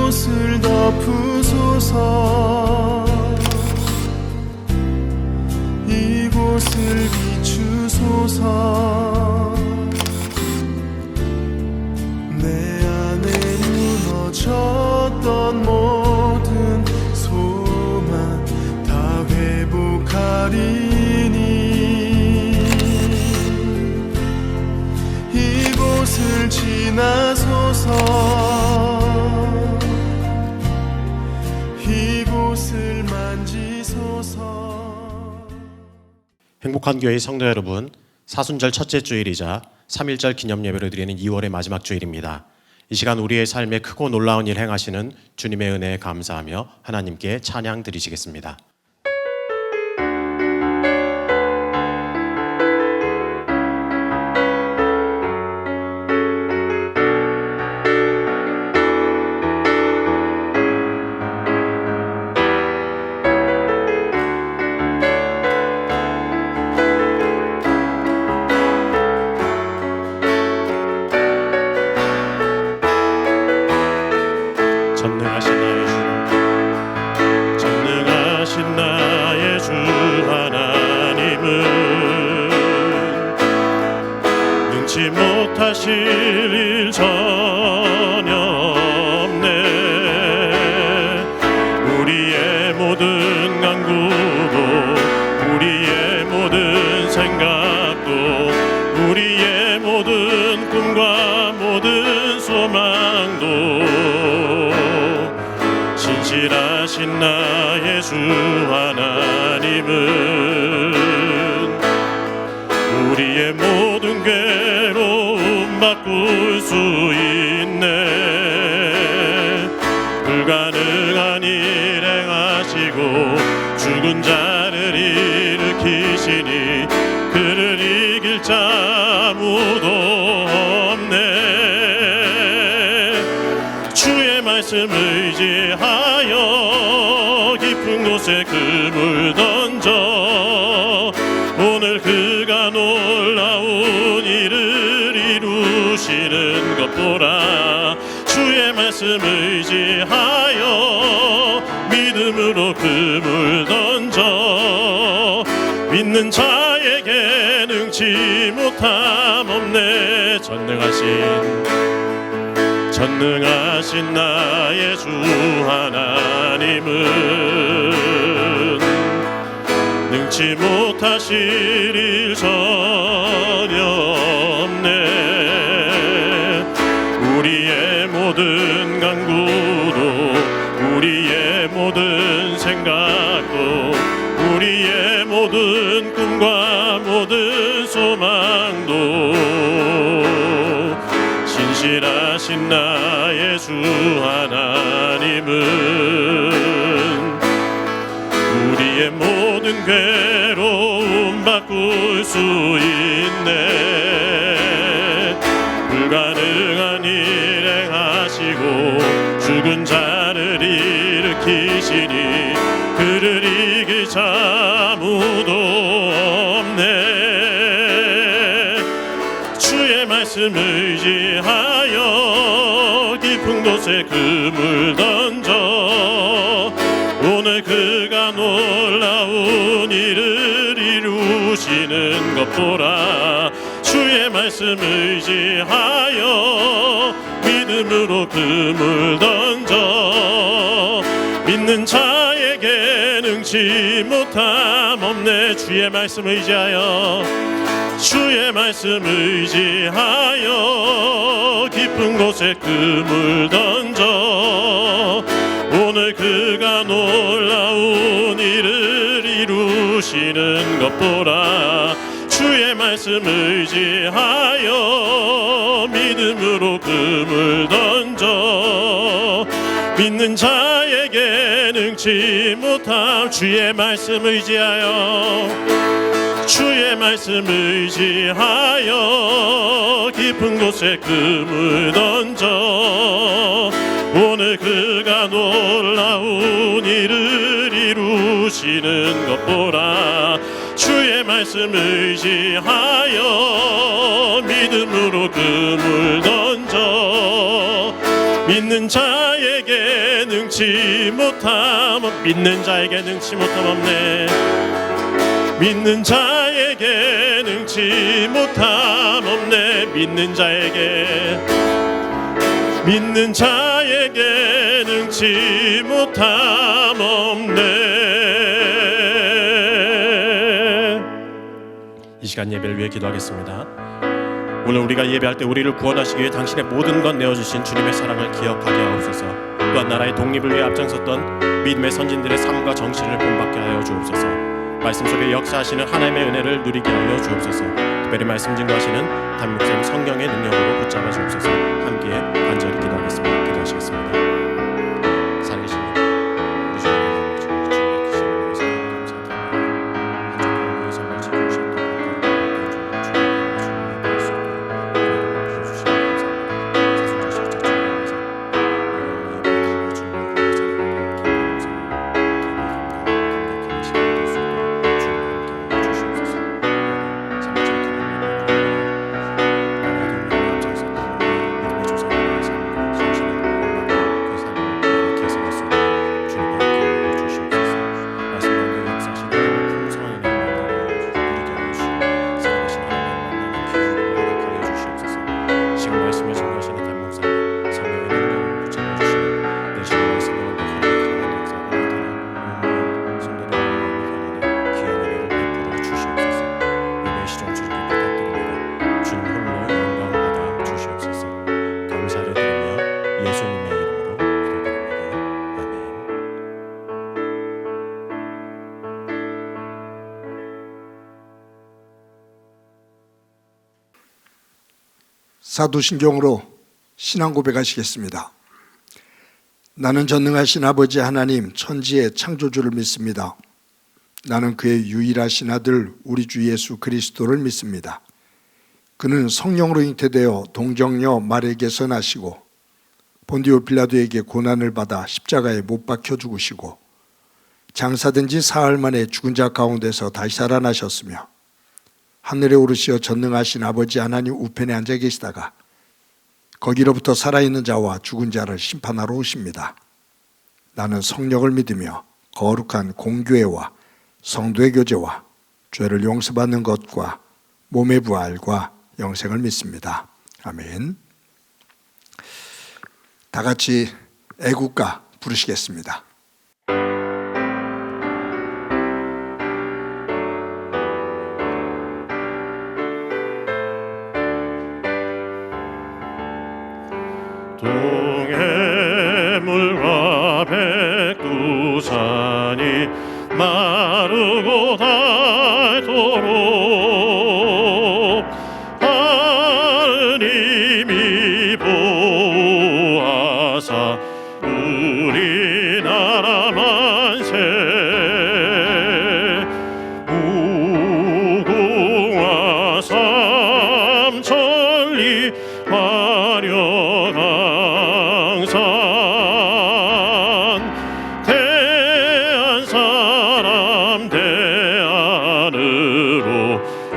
이곳을 덮으소서. 이곳을 비추소서. 내 안에 무너졌던 모든 소망 다 회복하리니 이곳을 지나소서. 이곳을 만지소서. 행복한 교회의 성도 여러분, 사순절 첫째 주일이자 3.1절 기념 예배를 드리는 2월의 마지막 주일입니다. 이 시간 우리의 삶에 크고 놀라운 일 행하시는 주님의 은혜에 감사하며 하나님께 찬양 드리시겠습니다. 전능하신 나의 주 하나님은 능치 못하실 일 전혀 없네. 우리의 모든 간구도 우리의 모든 생각도 우리의 모든 꿈과 모든 소망도 신실하신 나의 주 하나님은 우리의 모든 괴로움 바꿀 수 있네. 불가능한 일 행하시고 죽은 자를 일으키시니 그를 이길 자 아무도 없네. 주의 말씀 의지하여 깊은 곳에 그물 던져 오늘 그가 놀라운 일을 이루시는 것 보라. 주의 말씀 의지하여 믿음으로 그물 던져 믿는 자에게 능치 못함 없네. 전능하신 나의 주 하나님은 능치 못하실 일 전혀 없네. 우리의 모든 간구도 우리의 모든 생각도 우리의 모든 꿈과 모든 소망도 신실하신 나의 주 하나님은 우리의 모든 괴로움 바꿀 수 있네. 불가능한 일 행하시고 죽은 자를 일으키시니 그를 이길 자 아무도 없네. 주의 말씀 의지하여 깊은 곳에 그물 던져 오늘 그가 놀라운 일을 이루시는 것 보라. 주의 말씀 의지하여 믿음으로 그물 던져 믿는 자에게 능치 못함 없네. 주의 말씀 의지하여 깊은 곳에 그물 던져 오늘 그가 놀라운 일을 이루시는 것 보라. 주의 말씀 의지하여 믿음으로 그물 던져 믿는 자에게 능치 못함. 주의 말씀 의지하여 깊은 곳에 그물 던져 오늘 그가 놀라운 일을 이루시는 것 보라. 주의 말씀 의지하여 믿음으로 그물 던져 믿는 자 자에게 능치 못함 믿는 자에게 능치 못함 없네 믿는 자에게 능치 못함 없네 믿는 자에게 능치 못함 없네. 이 시간 예배를 위해 기도하겠습니다. 오늘 우리가 예배할 때 우리를 구원하시기 위해 당신의 모든 것 내어주신 주님의 사랑을 기억하게 하옵소서. 또한 나라의 독립을 위해 앞장섰던 믿음의 선진들의 삶과 정신을 본받게 하여 주옵소서. 말씀 속에 역사하시는 하나님의 은혜를 누리게 하여 주옵소서. 특별히 말씀 증거하시는 담임목사님 성령의 능력으로 붙잡아 주옵소서. 함께 간절히 기도하겠습니다. 기도하시겠습니다. 살아계신 우리 주님의 주님의 크신 은혜에 감사드립니다. 한주간 우리의 삶을 지켜주셨던 사도신경으로 신앙 고백하시겠습니다. 나는 전능하신 아버지 하나님 천지의 창조주를 믿습니다. 나는 그의 유일하신 아들 우리 주 예수 그리스도를 믿습니다. 그는 성령으로 잉태되어 동정녀 마리아에게서 나시고 본디오 빌라도에게 고난을 받아 십자가에 못 박혀 죽으시고 장사된 지 사흘 만에 죽은 자 가운데서 다시 살아나셨으며 하늘에 오르시어 전능하신 아버지 하나님 우편에 앉아 계시다가 거기로부터 살아있는 자와 죽은 자를 심판하러 오십니다. 나는 성령을 믿으며 거룩한 공교회와 성도의 교제와 죄를 용서받는 것과 몸의 부활과 영생을 믿습니다. 아멘. 다 같이 애국가 부르시겠습니다. 동해물과 백두산이 마르고 닳도록 하느님이 보호하사 우리나라 만세 무궁화 삼천리 화려강산 대한 사람 대안으로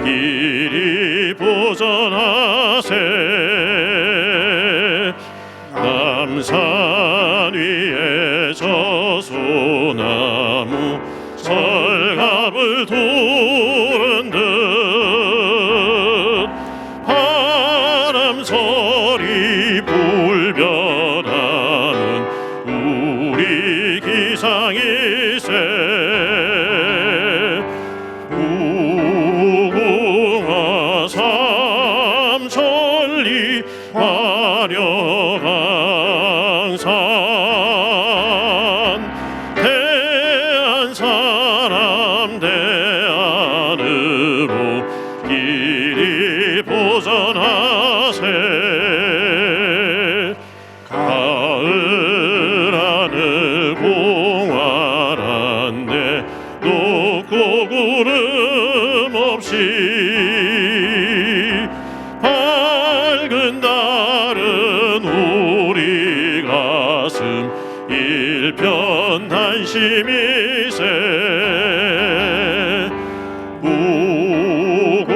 이리 보전하세 남산 위에 저소나무 설갑을 두른 듯 바람 소리 불변하는 우리 기상일세 무궁화 삼천리 화려강산 대한 사람 대안으로 길이 보전하세 가을 하늘 공활한데 높고 구름 없이 밝은 달은 우리 가슴 일편단심이세 무궁화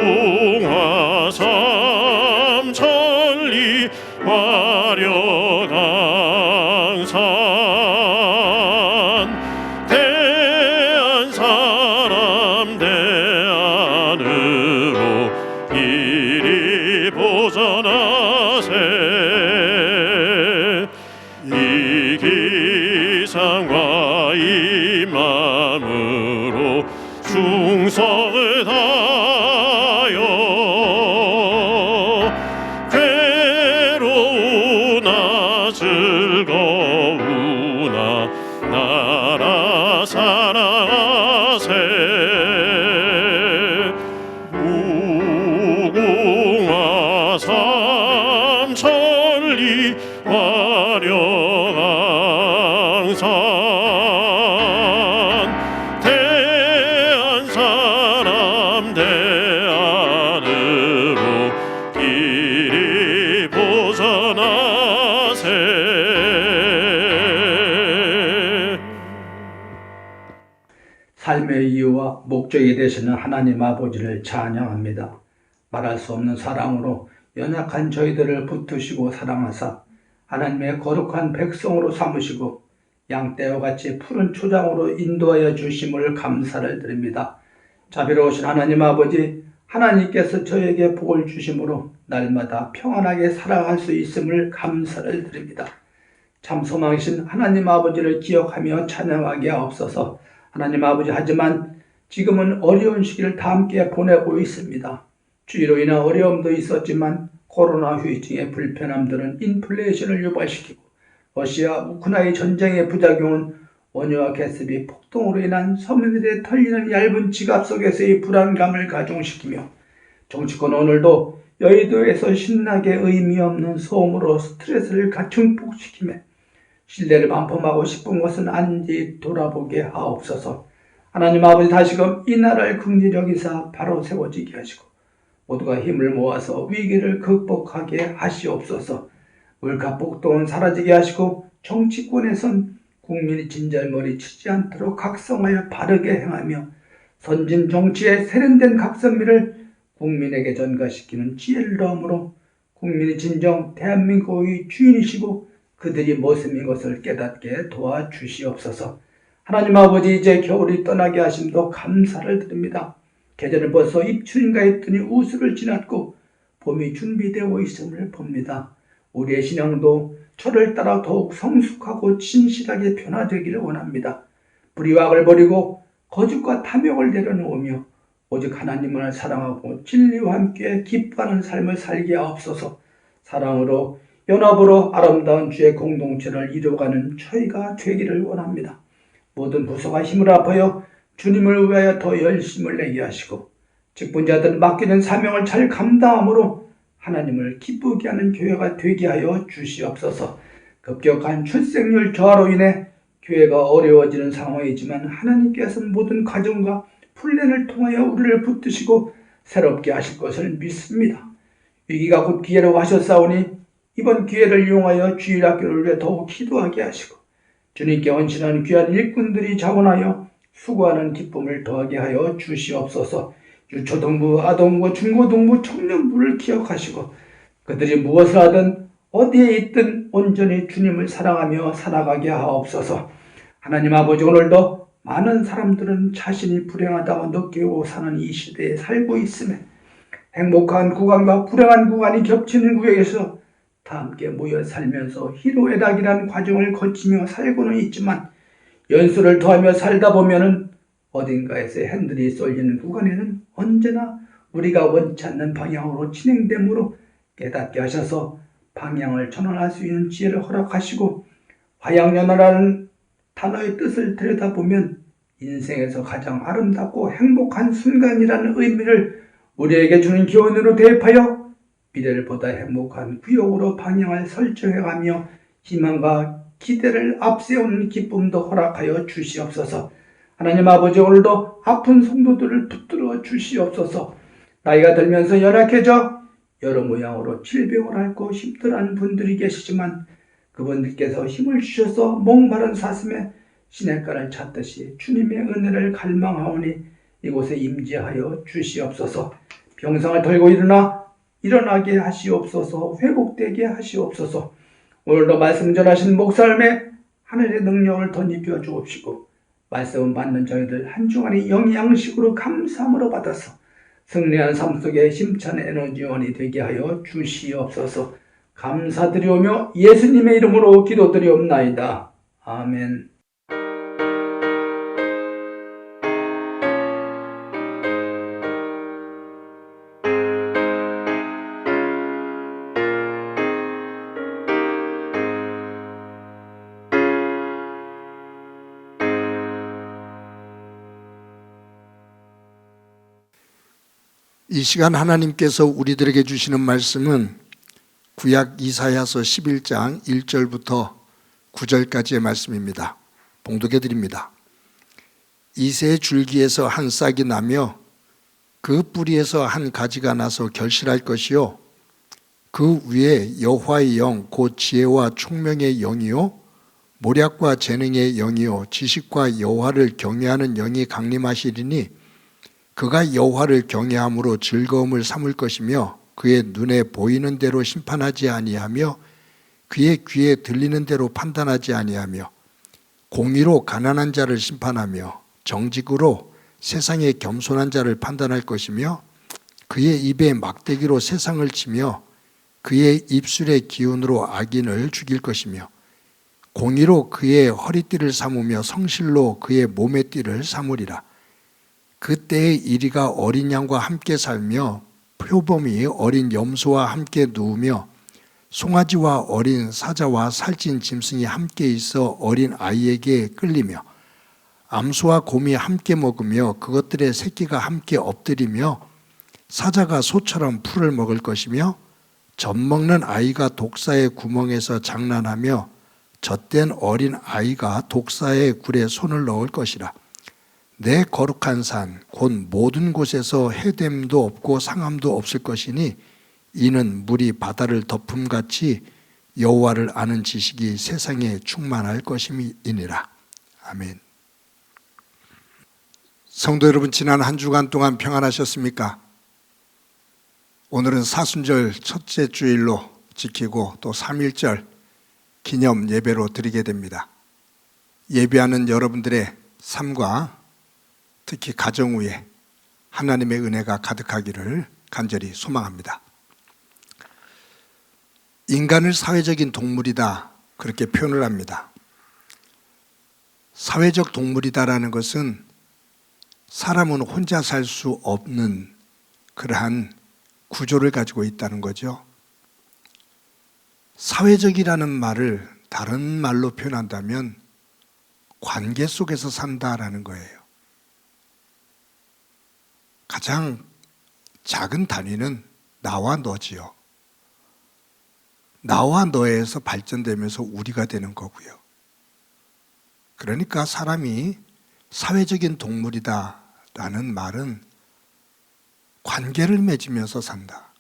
삼천리 화려강산 대한 사람 대안으로 이리 보전하세. 이 기상과 이 마음으로 충성을 다하여 괴로우나 즐거우나 나라 사랑하세. 무궁화 삼천리 화려강산 대한 사람 대안으로 길이 보전하세. 삶의 이유와 목적이 되시는 하나님 아버지를 찬양합니다. 말할 수 없는 사랑으로 연약한 저희들을 붙드시고 사랑하사 하나님의 거룩한 백성으로 삼으시고 양떼와 같이 푸른 초장으로 인도하여 주심을 감사를 드립니다. 자비로우신 하나님 아버지, 하나님께서 저에게 복을 주심으로 날마다 평안하게 살아갈 수 있음을 감사를 드립니다. 참 소망이신 하나님 아버지를 기억하며 찬양하게 하옵소서. 하나님 아버지, 하지만 지금은 어려운 시기를 다 함께 보내고 있습니다. 주의로 인한 어려움도 있었지만 코로나 후유증의 불편함들은 인플레이션을 유발시키고 러시아 우크라이나 전쟁의 부작용은 원유와 가스비 폭등으로 인한 서민들의 털리는 얇은 지갑 속에서의 불안감을 가중시키며 정치권 오늘도 여의도에서 신나게 의미 없는 소음으로 스트레스를 증폭시키며 신뢰를 반품하고 싶은 것은 아닌지 돌아보게 하옵소서. 하나님 아버지, 다시금 이 나라를 긍휼히 여기사 바로 세워지게 하시고 모두가 힘을 모아서 위기를 극복하게 하시옵소서. 물가 폭동은 사라지게 하시고 정치권에선 국민이 진절머리 치지 않도록 각성하여 바르게 행하며 선진 정치에 세련된 각선미를 국민에게 전가시키는 지혜를 넣음으로 국민이 진정 대한민국의 주인이시고 그들이 모습인 것을 깨닫게 도와주시옵소서. 하나님 아버지, 이제 겨울이 떠나게 하심도 감사를 드립니다. 계절은 벌써 입춘인가 했더니 우수를 지났고 봄이 준비되어 있음을 봅니다. 우리의 신앙도 철을 따라 더욱 성숙하고 진실하게 변화되기를 원합니다. 불의악을 버리고 거짓과 탐욕을 내려놓으며 오직 하나님을 사랑하고 진리와 함께 기뻐하는 삶을 살게 하옵소서. 사랑으로 연합으로 아름다운 주의 공동체를 이루어가는 저희가 되기를 원합니다. 모든 부서가 힘을 합하여 주님을 위하여 더 열심을 내게 하시고 직분자들은 맡기는 사명을 잘 감당함으로 하나님을 기쁘게 하는 교회가 되게 하여 주시옵소서. 급격한 출생률 저하로 인해 교회가 어려워지는 상황이지만 하나님께서는 모든 가정과 플랜을 통하여 우리를 붙드시고 새롭게 하실 것을 믿습니다. 위기가 곧 기회라고 하셨사오니 이번 기회를 이용하여 주일학교를 위해 더욱 기도하게 하시고 주님께 헌신하는 귀한 일꾼들이 자원하여 수고하는 기쁨을 더하게 하여 주시옵소서. 유초등부, 아동부, 중고등부, 청년부를 기억하시고 그들이 무엇을 하든 어디에 있든 온전히 주님을 사랑하며 살아가게 하옵소서. 하나님 아버지, 오늘도 많은 사람들은 자신이 불행하다고 느끼고 사는 이 시대에 살고 있음에 행복한 구간과 불행한 구간이 겹치는 구역에서 다 함께 모여 살면서 희로애락이라는 과정을 거치며 살고는 있지만 연수를 더하며 살다 보면은 어딘가에서 핸들이 쏠리는 구간에는 언제나 우리가 원치 않는 방향으로 진행되므로 깨닫게 하셔서 방향을 전환할 수 있는 지혜를 허락하시고 화양연화라는 단어의 뜻을 들여다보면 인생에서 가장 아름답고 행복한 순간이라는 의미를 우리에게 주는 교훈으로 대입하여 미래를 보다 행복한 구역으로 방향을 설정해가며 희망과 기대를 앞세우는 기쁨도 허락하여 주시옵소서. 하나님 아버지, 오늘도 아픈 성도들을 붙들어 주시옵소서. 나이가 들면서 연약해져 여러 모양으로 질병을 앓고 힘들어하는 분들이 계시지만 그분들께서 힘을 주셔서 목마른 사슴에 시냇가를 찾듯이 주님의 은혜를 갈망하오니 이곳에 임재하여 주시옵소서. 병상을 덜고 일어나게 하시옵소서. 회복되게 하시옵소서. 오늘도 말씀 전하신 목사님의 하늘의 능력을 덧입혀 주옵시고 말씀 받는 저희들 한 주간이 영양식으로 감사함으로 받아서 승리한 삶 속에 힘찬 에너지원이 되게 하여 주시옵소서. 감사드리오며 예수님의 이름으로 기도드리옵나이다. 아멘. 이 시간 하나님께서 우리들에게 주시는 말씀은 구약 이사야서 11장 1절부터 9절까지의 말씀입니다. 봉독해 드립니다. 이새의 줄기에서 한 싹이 나며 그 뿌리에서 한 가지가 나서 결실할 것이요 그 위에 여호와의 영 곧 지혜와 총명의 영이요 모략과 재능의 영이요 지식과 여호와를 경외하는 영이 강림하시리니 그가 여호와를 경외함으로 즐거움을 삼을 것이며 그의 눈에 보이는 대로 심판하지 아니하며 그의 귀에 들리는 대로 판단하지 아니하며 공의로 가난한 자를 심판하며 정직으로 세상의 겸손한 자를 판단할 것이며 그의 입에 막대기로 세상을 치며 그의 입술의 기운으로 악인을 죽일 것이며 공의로 그의 허리띠를 삼으며 성실로 그의 몸의 띠를 삼으리라. 그때의 이리가 어린 양과 함께 살며 표범이 어린 염소와 함께 누우며 송아지와 어린 사자와 살찐 짐승이 함께 있어 어린 아이에게 끌리며 암소와 곰이 함께 먹으며 그것들의 새끼가 함께 엎드리며 사자가 소처럼 풀을 먹을 것이며 젖 먹는 아이가 독사의 구멍에서 장난하며 젖된 어린 아이가 독사의 굴에 손을 넣을 것이라. 내 거룩한 산 곧 모든 곳에서 해됨도 없고 상함도 없을 것이니 이는 물이 바다를 덮음같이 여호와를 아는 지식이 세상에 충만할 것임이니라. 아멘. 성도 여러분, 지난 한 주간 동안 평안하셨습니까? 오늘은 사순절 첫째 주일로 지키고 또 3.1절 기념 예배로 드리게 됩니다. 예배하는 여러분들의 삶과 특히 가정 위에 하나님의 은혜가 가득하기를 간절히 소망합니다. 인간을 사회적인 동물이다 그렇게 표현을 합니다. 사회적 동물이다라는 것은 사람은 혼자 살 수 없는 그러한 구조를 가지고 있다는 거죠. 사회적이라는 말을 다른 말로 표현한다면 관계 속에서 산다라는 거예요. 가장 작은 단위는 나와 너지요. 나와 너에서 발전되면서 우리가 되는 거고요. 그러니까 사람이 사회적인 동물이다라는 말은 관계를 맺으면서 산다.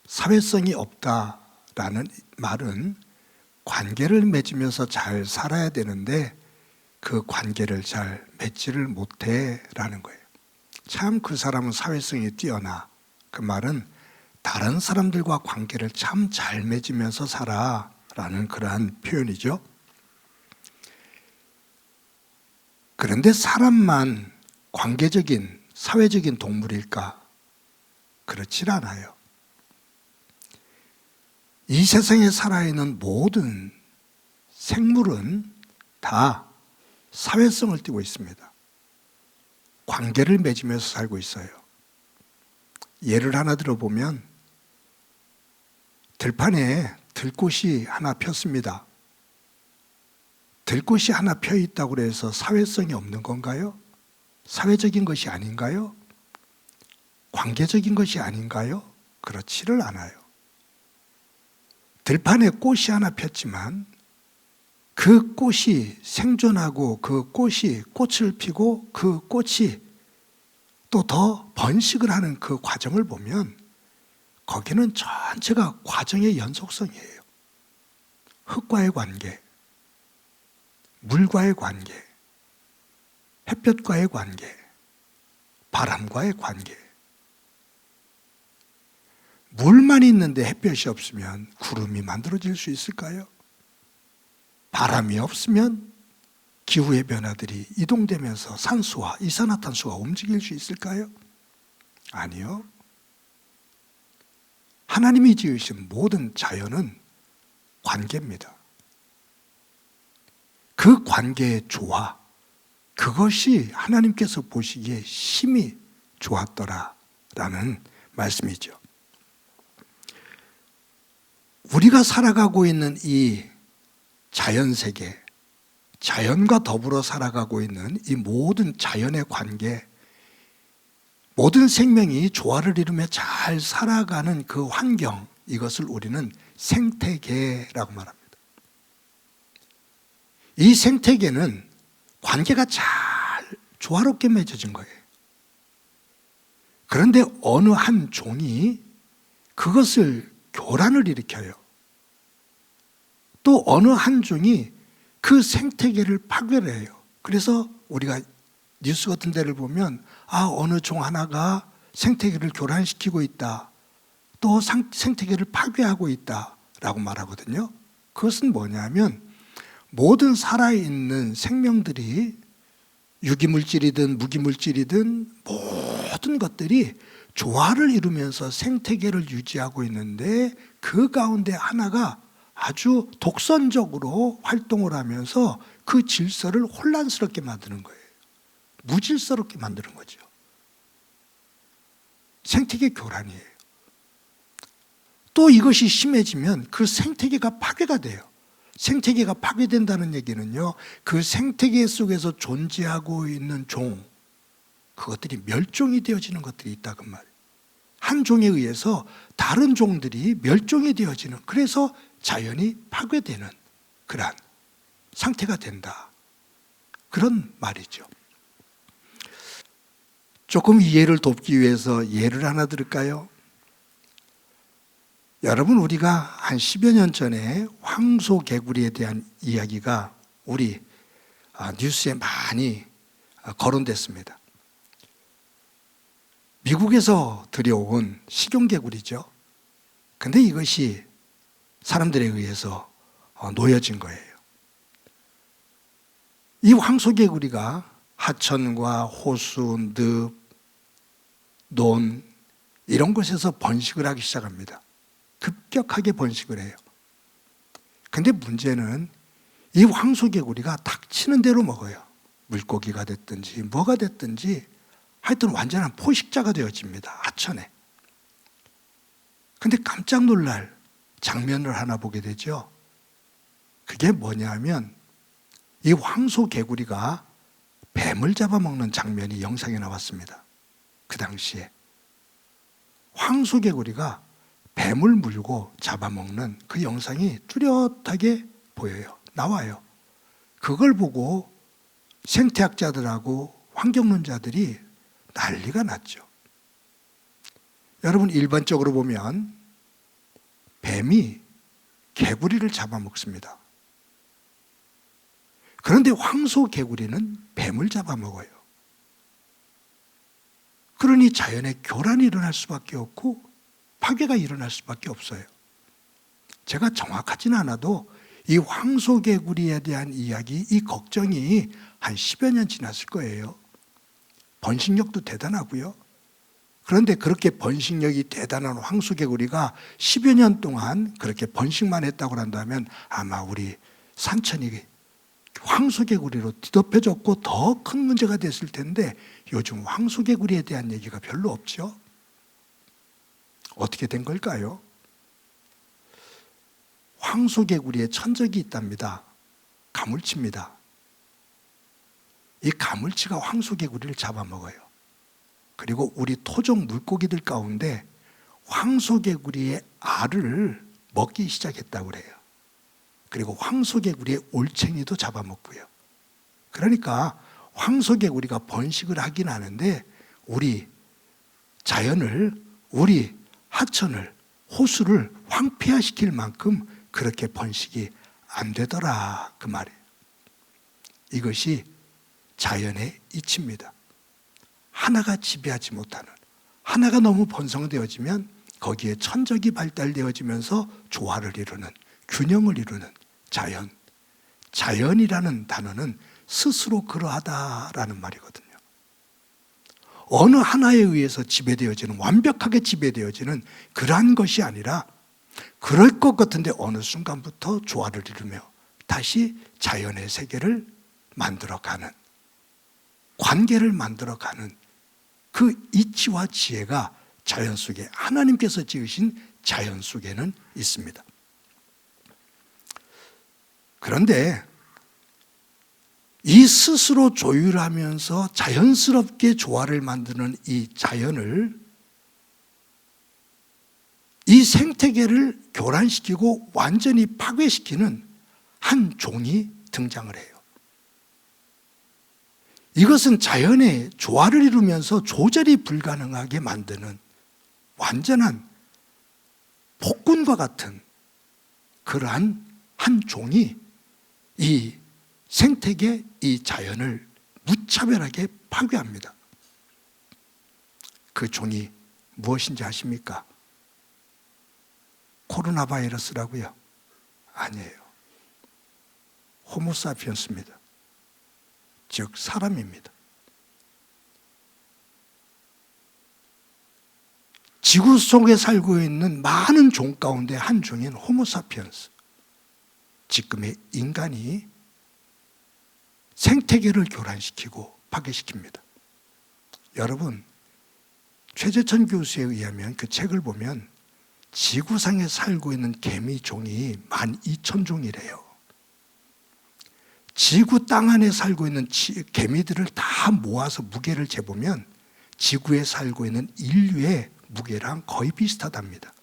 사회성이 없다라는 말은 관계를 맺으면서 잘 살아야 되는데 그 관계를 잘 맺지를 못해라는 거예요. 참 그 사람은 사회성이 뛰어나. 그 말은 다른 사람들과 관계를 참 잘 맺으면서 살아라는 그러한 표현이죠. 그런데 사람만 관계적인 사회적인 동물일까? 그렇지 않아요. 이 세상에 살아있는 모든 생물은 다 사회성을 띠고 있습니다. 관계를 맺으면서 살고 있어요. 예를 하나 들어보면 들판에 들꽃이 하나 폈습니다. 들꽃이 하나 펴 있다고 해서 사회성이 없는 건가요? 사회적인 것이 아닌가요? 관계적인 것이 아닌가요? 그렇지를 않아요. 들판에 꽃이 하나 폈지만 그 꽃이 생존하고 그 꽃이 꽃을 피고 그 꽃이 또 더 번식을 하는 그 과정을 보면 거기는 전체가 과정의 연속성이에요. 흙과의 관계, 물과의 관계, 햇볕과의 관계, 바람과의 관계. 물만 있는데 햇볕이 없으면 구름이 만들어질 수 있을까요? 바람이 없으면 기후의 변화들이 이동되면서 산소와 이산화탄소가 움직일 수 있을까요? 아니요. 하나님이 지으신 모든 자연은 관계입니다. 그 관계의 조화, 그것이 하나님께서 보시기에 심히 좋았더라라는 말씀이죠. 우리가 살아가고 있는 이 자연세계, 자연과 더불어 살아가고 있는 이 모든 자연의 관계, 모든 생명이 조화를 이루며 잘 살아가는 그 환경, 이것을 우리는 생태계라고 말합니다. 이 생태계는 관계가 잘 조화롭게 맺어진 거예요. 그런데 어느 한 종이 그것을 교란을 일으켜요. 또 어느 한 종이 그 생태계를 파괴를 해요. 그래서 우리가 뉴스 같은 데를 보면 어느 종 하나가 생태계를 교란시키고 있다. 또 생태계를 파괴하고 있다라고 말하거든요. 그것은 뭐냐면 모든 살아있는 생명들이 유기물질이든 무기물질이든 모든 것들이 조화를 이루면서 생태계를 유지하고 있는데 그 가운데 하나가 아주 독선적으로 활동을 하면서 그 질서를 혼란스럽게 만드는 거예요. 무질서롭게 만드는 거죠. 생태계 교란이에요. 또 이것이 심해지면 그 생태계가 파괴가 돼요. 생태계가 파괴된다는 얘기는요, 그 생태계 속에서 존재하고 있는 종, 그것들이 멸종이 되어지는 것들이 있다 그 말이에요. 한 종에 의해서 다른 종들이 멸종이 되어지는, 그래서 자연이 파괴되는 그러한 상태가 된다. 그런 말이죠. 조금 이해를 돕기 위해서 예를 하나 들을까요? 여러분, 우리가 한 10여 년 전에 황소개구리에 대한 이야기가 우리 뉴스에 많이 거론됐습니다. 미국에서 들여온 식용개구리죠. 근데 이것이 사람들에 의해서 놓여진 거예요. 이 황소개구리가 하천과 호수, 늪, 논 이런 곳에서 번식을 하기 시작합니다. 급격하게 번식을 해요. 근데 문제는 이 황소개구리가 닥치는 대로 먹어요. 물고기가 됐든지 뭐가 됐든지 하여튼 완전한 포식자가 되어집니다. 하천에. 근데 깜짝 놀랄 장면을 하나 보게 되죠. 그게 뭐냐면 이 황소개구리가 뱀을 잡아먹는 장면이 영상에 나왔습니다. 그 당시에 황소개구리가 뱀을 물고 잡아먹는 그 영상이 뚜렷하게 보여요. 나와요. 그걸 보고 생태학자들하고 환경론자들이 난리가 났죠. 여러분, 일반적으로 보면 뱀이 개구리를 잡아먹습니다. 그런데 황소개구리는 뱀을 잡아먹어요. 그러니 자연의 교란이 일어날 수밖에 없고 파괴가 일어날 수밖에 없어요. 제가 정확하지는 않아도 이 황소개구리에 대한 이야기, 이 걱정이 한 10여 년 지났을 거예요. 번식력도 대단하고요. 그런데 그렇게 번식력이 대단한 황소개구리가 10여 년 동안 그렇게 번식만 했다고 한다면 아마 우리 산천이 황소개구리로 뒤덮여졌고 더 큰 문제가 됐을 텐데 요즘 황소개구리에 대한 얘기가 별로 없죠. 어떻게 된 걸까요? 황소개구리의 천적이 있답니다. 가물치입니다. 이 가물치가 황소개구리를 잡아먹어요. 그리고 우리 토종 물고기들 가운데 황소개구리의 알을 먹기 시작했다고 그래요. 그리고 황소개구리의 올챙이도 잡아먹고요. 그러니까 황소개구리가 번식을 하긴 하는데 우리 자연을, 우리 하천을, 호수를 황폐화시킬 만큼 그렇게 번식이 안 되더라 그 말이에요. 이것이 자연의 이치입니다. 하나가 지배하지 못하는, 하나가 너무 번성되어지면 거기에 천적이 발달되어지면서 조화를 이루는, 균형을 이루는 자연, 자연이라는 단어는 스스로 그러하다라는 말이거든요. 어느 하나에 의해서 지배되어지는, 완벽하게 지배되어지는 그러한 것이 아니라 그럴 것 같은데 어느 순간부터 조화를 이루며 다시 자연의 세계를 만들어가는, 관계를 만들어가는 그 이치와 지혜가 자연 속에, 하나님께서 지으신 자연 속에는 있습니다. 그런데 이 스스로 조율하면서 자연스럽게 조화를 만드는 이 자연을, 이 생태계를 교란시키고 완전히 파괴시키는 한 종이 등장을 해요. 이것은 자연의 조화를 이루면서 조절이 불가능하게 만드는 완전한 폭군과 같은 그러한 한 종이 이 생태계, 이 자연을 무차별하게 파괴합니다. 그 종이 무엇인지 아십니까? 코로나 바이러스라고요? 아니에요. 호모사피엔스입니다. 즉 사람입니다. 지구 속에 살고 있는 많은 종 가운데 한 종인 호모사피엔스, 지금의 인간이 생태계를 교란시키고 파괴시킵니다. 여러분, 최재천 교수에 의하면 그 책을 보면 지구상에 살고 있는 개미 종이 12,000종이래요. 지구 땅 안에 살고 있는 개미들을 다 모아서 무게를 재보면 지구에 살고 있는 인류의 무게랑 거의 비슷하답니다.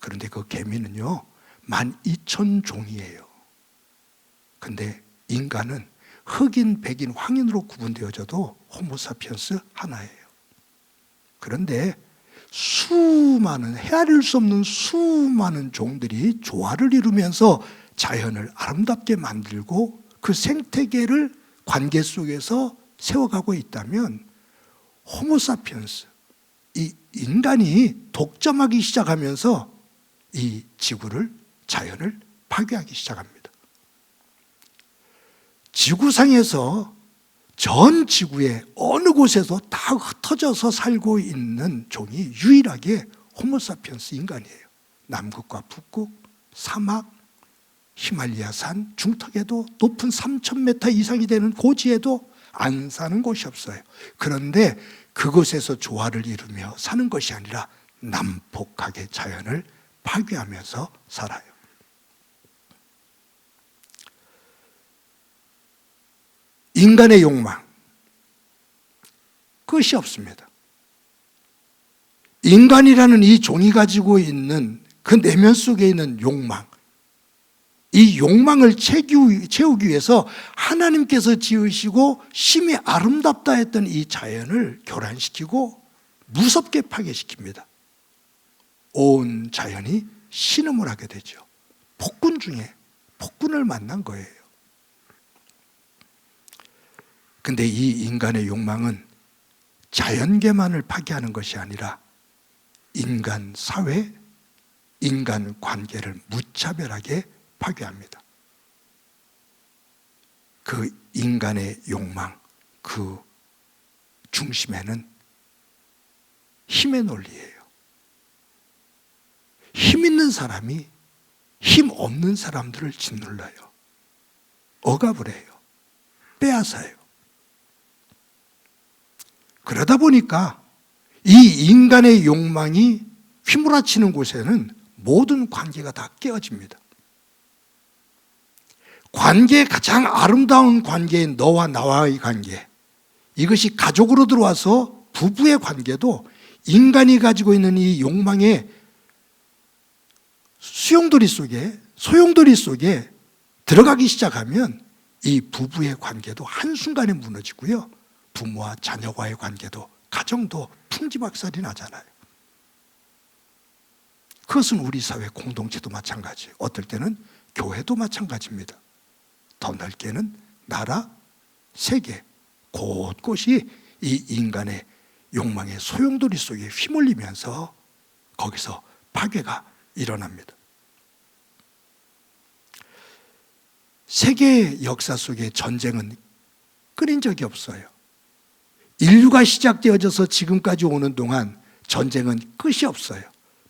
그런데 그 개미는요 12,000종이에요. 근데 인간은 흑인, 백인, 황인으로 구분되어져도 호모사피엔스 하나예요. 그런데 수많은, 헤아릴 수 없는 수많은 종들이 조화를 이루면서 자연을 아름답게 만들고 그 생태계를 관계 속에서 세워가고 있다면, 호모사피엔스, 이 인간이 독점하기 시작하면서 이 지구를, 자연을 파괴하기 시작합니다. 지구상에서 전 지구의 어느 곳에서 다 흩어져서 살고 있는 종이 유일하게 호모사피엔스 인간이에요. 남극과 북극, 사막, 히말리아산, 중턱에도 높은 3,000m 이상이 되는 고지에도 안 사는 곳이 없어요. 그런데 그곳에서 조화를 이루며 사는 것이 아니라 난폭하게 자연을 파괴하면서 살아요. 인간의 욕망, 끝이 없습니다. 인간이라는 이 종이 가지고 있는 그 내면 속에 있는 욕망, 이 욕망을 채우기 위해서 하나님께서 지으시고 심히 아름답다 했던 이 자연을 교란시키고 무섭게 파괴시킵니다. 온 자연이 신음을 하게 되죠. 폭군 중에 폭군을 만난 거예요. 근데 이 인간의 욕망은 자연계만을 파괴하는 것이 아니라 인간 사회, 인간 관계를 무차별하게 파괴합니다. 그 인간의 욕망, 그 중심에는 힘의 논리예요. 힘 있는 사람이 힘 없는 사람들을 짓눌러요. 억압을 해요. 빼앗아요. 그러다 보니까 이 인간의 욕망이 휘몰아치는 곳에는 모든 관계가 다 깨어집니다. 관계의 가장 아름다운 관계인 너와 나와의 관계, 이것이 가족으로 들어와서 부부의 관계도 인간이 가지고 있는 이 욕망의 소용돌이 속에 들어가기 시작하면 이 부부의 관계도 한순간에 무너지고요, 부모와 자녀와의 관계도, 가정도 풍지박살이 나잖아요. 그것은 우리 사회 공동체도 마찬가지예요. 어떨 때는 교회도 마찬가지입니다. 더 넓게는 나라, 세계, 곳곳이 이 인간의 욕망의 소용돌이 속에 휘몰리면서 거기서 파괴가 일어납니다. 세계 역사 속에 전쟁은 끊인 적이 없어요. 인류가 시작되어져서 지금까지 오는 동안 전쟁은 끝이 없어요.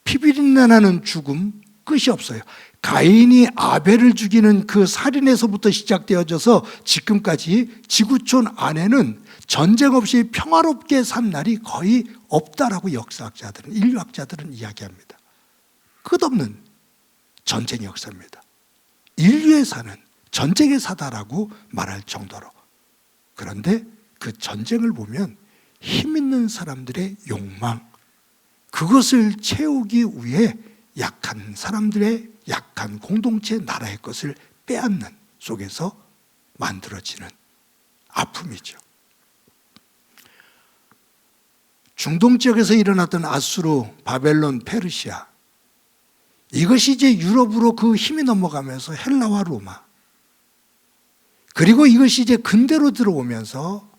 피비린내 나는 죽음 끝이 없어요. 가인이 아벨을 죽이는 그 살인에서부터 시작되어져서 지금까지 지구촌 안에는 전쟁 없이 평화롭게 산 날이 거의 없다라고 역사학자들은, 인류학자들은 이야기합니다. 끝없는 전쟁 역사입니다. 인류의 사는 전쟁의 사다라고 말할 정도로. 그런데 그 전쟁을 보면 힘 있는 사람들의 욕망, 그것을 채우기 위해 약한 사람들의 약한 공동체 나라의 것을 빼앗는 속에서 만들어지는 아픔이죠. 중동 지역에서 일어났던 아수르, 바벨론, 페르시아, 이것이 이제 유럽으로 그 힘이 넘어가면서 헬라와 로마, 그리고 이것이 이제 근대로 들어오면서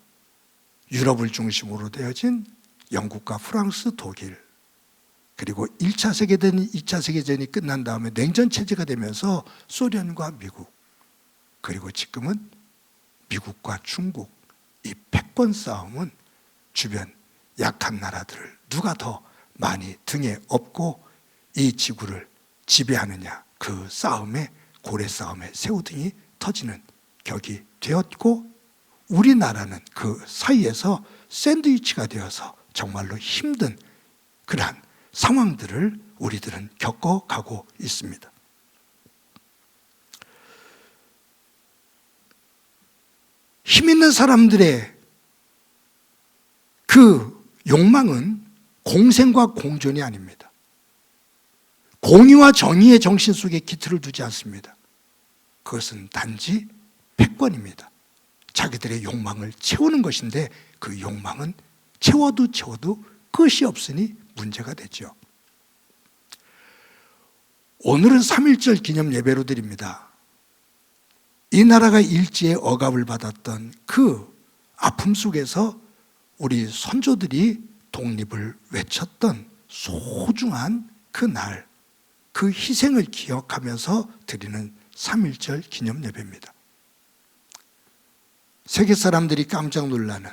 유럽을 중심으로 되어진 영국과 프랑스, 독일, 그리고 1차 세계대전, 2차 세계대전이 끝난 다음에 냉전 체제가 되면서 소련과 미국, 그리고 지금은 미국과 중국, 이 패권 싸움은 주변 약한 나라들을 누가 더 많이 등에 업고 이 지구를 지배하느냐, 그 싸움에, 고래 싸움에 새우등이 터지는 격이 되었고, 우리나라는 그 사이에서 샌드위치가 되어서 정말로 힘든 그러한 상황들을 우리들은 겪어가고 있습니다. 힘 있는 사람들의 그 욕망은 공생과 공존이 아닙니다. 공의와 정의의 정신 속에 기틀을 두지 않습니다. 그것은 단지 패권입니다. 자기들의 욕망을 채우는 것인데 그 욕망은 채워도 끝이 없으니 문제가 되죠. 오늘은 3.1절 기념 예배로 드립니다. 이 나라가 일제의 억압을 받았던 그 아픔 속에서 우리 선조들이 독립을 외쳤던 소중한 그 날, 그 희생을 기억하면서 드리는 3.1절 기념 예배입니다. 세계 사람들이 깜짝 놀라는,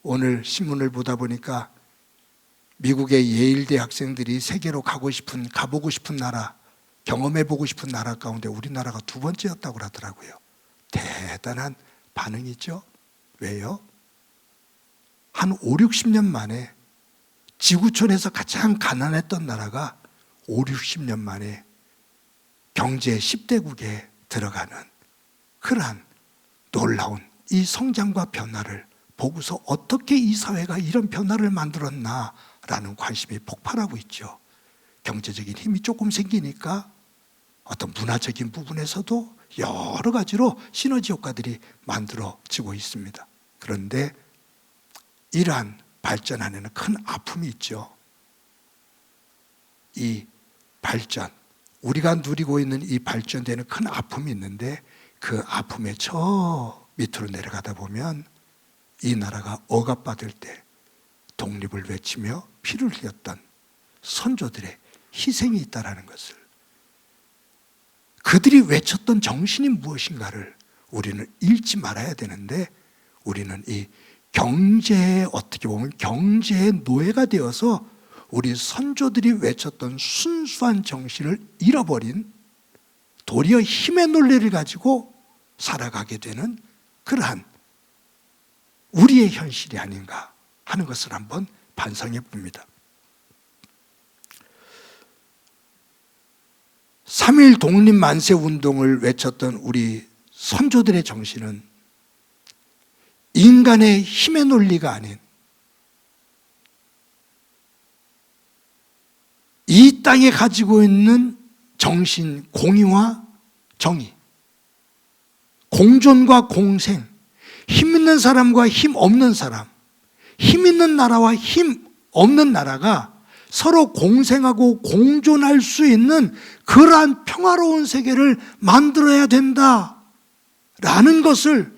오늘 신문을 보다 보니까 미국의 예일대 학생들이 세계로 가보고 싶은 나라, 경험해보고 싶은 나라 가운데 우리나라가 2번째였다고 하더라고요. 대단한 반응이죠. 왜요? 한 5, 60년 만에 지구촌에서 가장 가난했던 나라가 5, 60년 만에 경제 10대국에 들어가는 그러한 놀라운 이 성장과 변화를 보고서 어떻게 이 사회가 이런 변화를 만들었나라는 관심이 폭발하고 있죠. 경제적인 힘이 조금 생기니까 어떤 문화적인 부분에서도 여러 가지로 시너지 효과들이 만들어지고 있습니다. 그런데 이러한 발전 안에는 큰 아픔이 있죠. 이 발전, 우리가 누리고 있는 이 발전되는 큰 아픔이 있는데 그 아픔의 저 밑으로 내려가다 보면 이 나라가 억압받을 때 독립을 외치며 피를 흘렸던 선조들의 희생이 있다는 것을, 그들이 외쳤던 정신이 무엇인가를 우리는 잃지 말아야 되는데, 우리는 이 경제에, 어떻게 보면 경제의 노예가 되어서 우리 선조들이 외쳤던 순수한 정신을 잃어버린, 도리어 힘의 논리를 가지고 살아가게 되는 그러한 우리의 현실이 아닌가 하는 것을 한번 반성해 봅니다. 3.1 독립 만세 운동을 외쳤던 우리 선조들의 정신은 인간의 힘의 논리가 아닌 이 땅에 가지고 있는 정신, 공의와 정의, 공존과 공생, 힘 있는 사람과 힘 없는 사람, 힘 있는 나라와 힘 없는 나라가 서로 공생하고 공존할 수 있는 그러한 평화로운 세계를 만들어야 된다라는 것을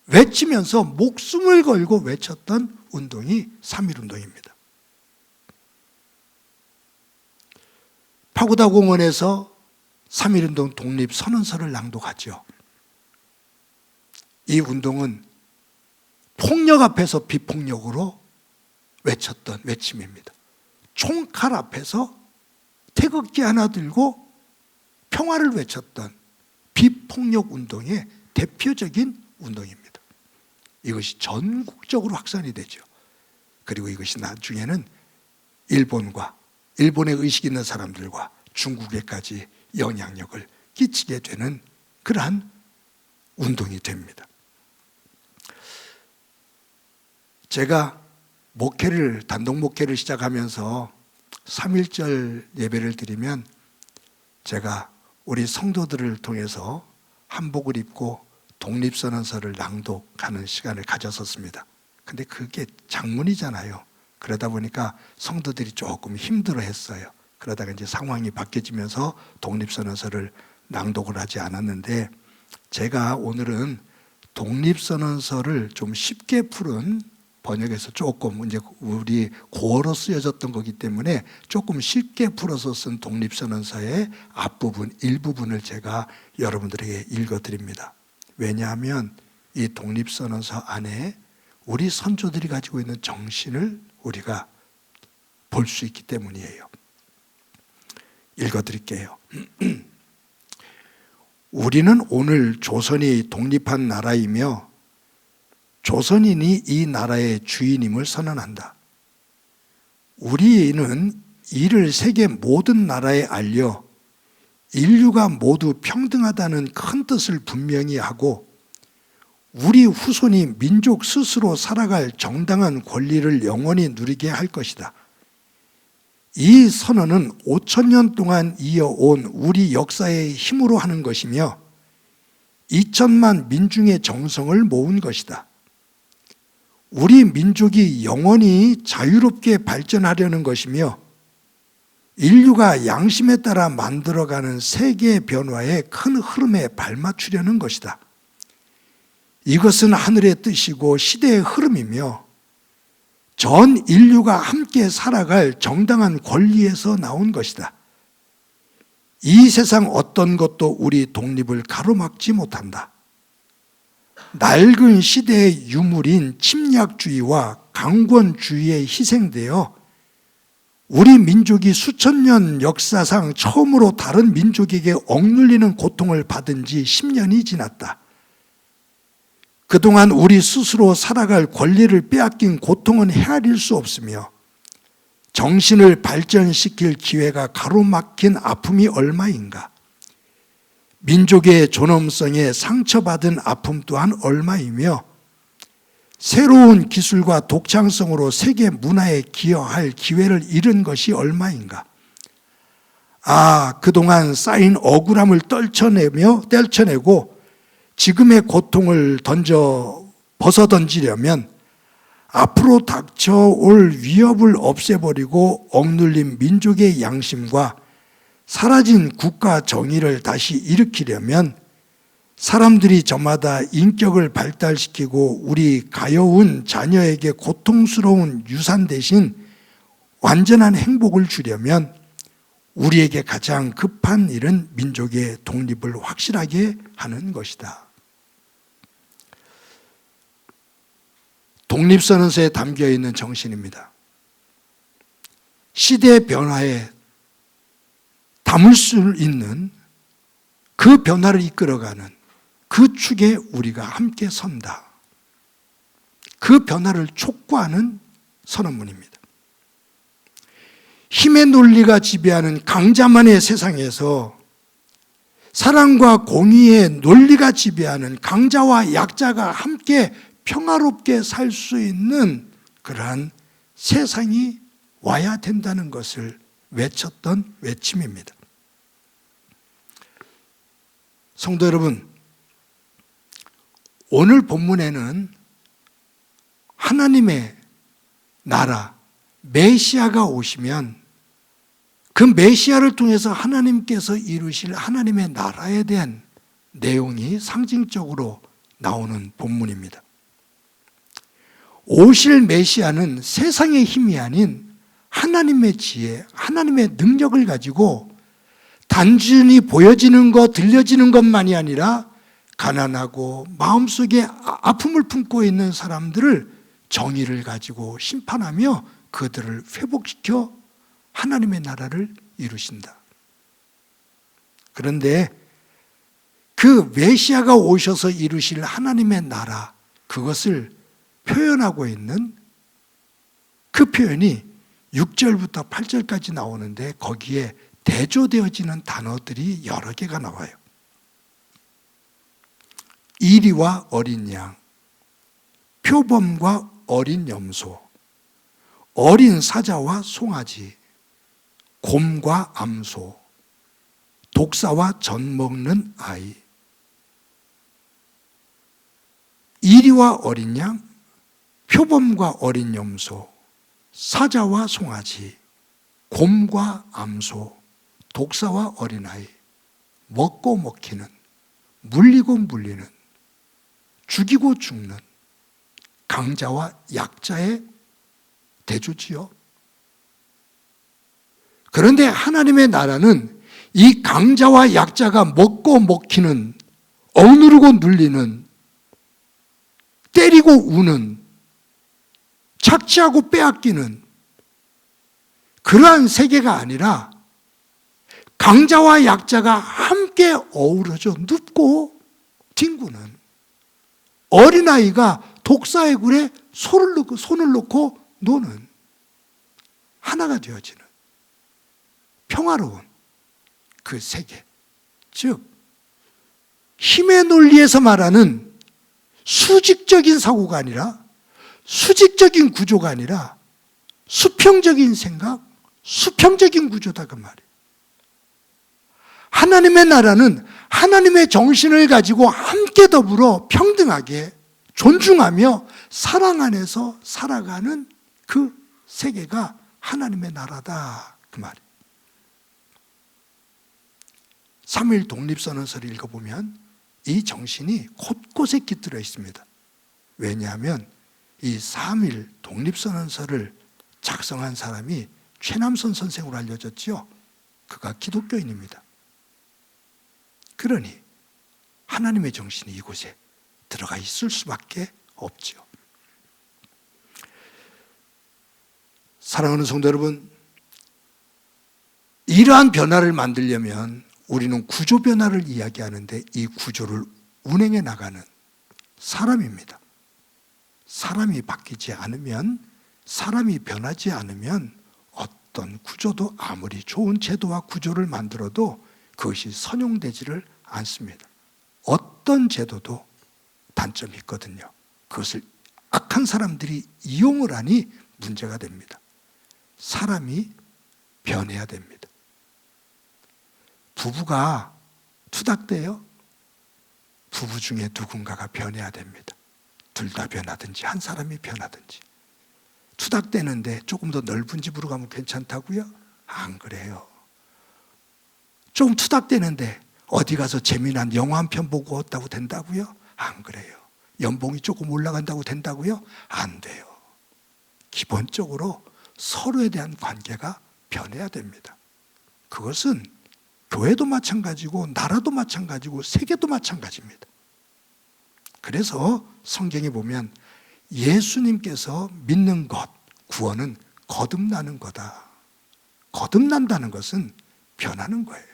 외치면서 목숨을 걸고 외쳤던 운동이 3.1 운동입니다. 파고다 공원에서 3.1 운동 독립 선언서를 낭독하죠. 이 운동은 폭력 앞에서 비폭력으로 외쳤던 외침입니다. 총칼 앞에서 태극기 하나 들고 평화를 외쳤던 비폭력 운동의 대표적인 운동입니다. 이것이 전국적으로 확산이 되죠. 그리고 이것이 나중에는 일본의 의식 있는 사람들과 중국에까지 영향력을 끼치게 되는 그러한 운동이 됩니다. 제가 단독 목회를 시작하면서 3.1절 예배를 드리면 제가 우리 성도들을 통해서 한복을 입고 독립선언서를 낭독하는 시간을 가졌었습니다. 근데 그게 장문이잖아요. 그러다 보니까 성도들이 조금 힘들어했어요. 그러다가 이제 상황이 바뀌어지면서 독립선언서를 낭독을 하지 않았는데, 제가 오늘은 독립선언서를 좀 쉽게 풀은 번역에서 조금 이제 우리 고어로 쓰여졌던 거기 때문에 조금 쉽게 풀어서 쓴 독립선언서의 앞부분, 일부분을 제가 여러분들에게 읽어드립니다. 왜냐하면 이 독립선언서 안에 우리 선조들이 가지고 있는 정신을 우리가 볼 수 있기 때문이에요. 읽어드릴게요. 우리는 오늘 조선이 독립한 나라이며 조선인이 이 나라의 주인임을 선언한다. 우리는 이를 세계 모든 나라에 알려 인류가 모두 평등하다는 큰 뜻을 분명히 하고 우리 후손이 민족 스스로 살아갈 정당한 권리를 영원히 누리게 할 것이다. 이 선언은 5,000년 동안 이어온 우리 역사의 힘으로 하는 것이며 2천만 민중의 정성을 모은 것이다. 우리 민족이 영원히 자유롭게 발전하려는 것이며 인류가 양심에 따라 만들어가는 세계 변화의 큰 흐름에 발맞추려는 것이다. 이것은 하늘의 뜻이고 시대의 흐름이며 전 인류가 함께 살아갈 정당한 권리에서 나온 것이다. 이 세상 어떤 것도 우리 독립을 가로막지 못한다. 낡은 시대의 유물인 침략주의와 강권주의에 희생되어 우리 민족이 수천 년 역사상 처음으로 다른 민족에게 억눌리는 고통을 받은 지 10년이 지났다. 그동안 우리 스스로 살아갈 권리를 빼앗긴 고통은 헤아릴 수 없으며 정신을 발전시킬 기회가 가로막힌 아픔이 얼마인가. 민족의 존엄성에 상처받은 아픔 또한 얼마이며 새로운 기술과 독창성으로 세계 문화에 기여할 기회를 잃은 것이 얼마인가. 그동안 쌓인 억울함을 떨쳐내고 지금의 고통을 벗어던지려면 앞으로 닥쳐올 위협을 없애버리고 억눌린 민족의 양심과 사라진 국가 정의를 다시 일으키려면 사람들이 저마다 인격을 발달시키고 우리 가여운 자녀에게 고통스러운 유산 대신 완전한 행복을 주려면 우리에게 가장 급한 일은 민족의 독립을 확실하게 하는 것이다. 독립선언서에 담겨있는 정신입니다. 시대의 변화에 담을 수 있는 그 변화를 이끌어가는 그 축에 우리가 함께 선다. 그 변화를 촉구하는 선언문입니다. 힘의 논리가 지배하는 강자만의 세상에서 사랑과 공의의 논리가 지배하는 강자와 약자가 함께 평화롭게 살 수 있는 그러한 세상이 와야 된다는 것을 외쳤던 외침입니다. 성도 여러분, 오늘 본문에는 하나님의 나라, 메시아가 오시면 그 메시아를 통해서 하나님께서 이루실 하나님의 나라에 대한 내용이 상징적으로 나오는 본문입니다. 오실 메시아는 세상의 힘이 아닌 하나님의 지혜, 하나님의 능력을 가지고 단순히 보여지는 것, 들려지는 것만이 아니라 가난하고 마음속에 아픔을 품고 있는 사람들을 정의를 가지고 심판하며 그들을 회복시켜 하나님의 나라를 이루신다. 그런데 그 메시아가 오셔서 이루실 하나님의 나라, 그것을 표현하고 있는 그 표현이 6절부터 8절까지 나오는데 거기에 대조되어지는 단어들이 여러 개가 나와요. 이리와 어린 양, 표범과 어린 염소, 어린 사자와 송아지, 곰과 암소, 독사와 젖 먹는 아이. 이리와 어린 양, 표범과 어린 염소, 사자와 송아지, 곰과 암소, 독사와 어린아이, 먹고 먹히는, 물리고 물리는, 죽이고 죽는 강자와 약자의 대조지요. 그런데 하나님의 나라는 이 강자와 약자가 먹고 먹히는, 억누르고 눌리는, 때리고 우는, 착취하고 빼앗기는 그러한 세계가 아니라 강자와 약자가 함께 어우러져 눕고 뒹구는, 어린아이가 독사의 굴에 손을 놓고 노는, 하나가 되어지는 평화로운 그 세계. 즉 힘의 논리에서 말하는 수직적인 사고가 아니라, 수직적인 구조가 아니라 수평적인 생각, 수평적인 구조다 그 말이에요. 하나님의 나라는 하나님의 정신을 가지고 함께 더불어 평등하게 존중하며 사랑 안에서 살아가는 그 세계가 하나님의 나라다 그 말이에요. 3.1 독립선언서를 읽어보면 이 정신이 곳곳에 깃들어 있습니다. 왜냐하면 이 3.1 독립선언서를 작성한 사람이 최남선 선생으로 알려졌지요. 그가 기독교인입니다. 그러니 하나님의 정신이 이곳에 들어가 있을 수밖에 없지요. 사랑하는 성도 여러분, 이러한 변화를 만들려면 우리는 구조 변화를 이야기하는데 이 구조를 운행해 나가는 사람입니다. 사람이 바뀌지 않으면, 사람이 변하지 않으면 어떤 구조도 아무리 좋은 제도와 구조를 만들어도 그것이 선용되지를 않습니다. 어떤 제도도 단점이 있거든요. 그것을 악한 사람들이 이용을 하니 문제가 됩니다. 사람이 변해야 됩니다. 부부가 투닥대요. 부부 중에 누군가가 변해야 됩니다. 둘 다 변하든지 한 사람이 변하든지. 투닥대는데 조금 더 넓은 집으로 가면 괜찮다고요? 안 그래요. 좀 투닥대는데 어디 가서 재미난 영화 한 편 보고 왔다고 된다고요? 안 그래요. 연봉이 조금 올라간다고 된다고요? 안 돼요. 기본적으로 서로에 대한 관계가 변해야 됩니다. 그것은 교회도 마찬가지고 나라도 마찬가지고 세계도 마찬가지입니다. 그래서 성경에 보면 예수님께서 믿는 것, 구원은 거듭나는 거다. 거듭난다는 것은 변하는 거예요.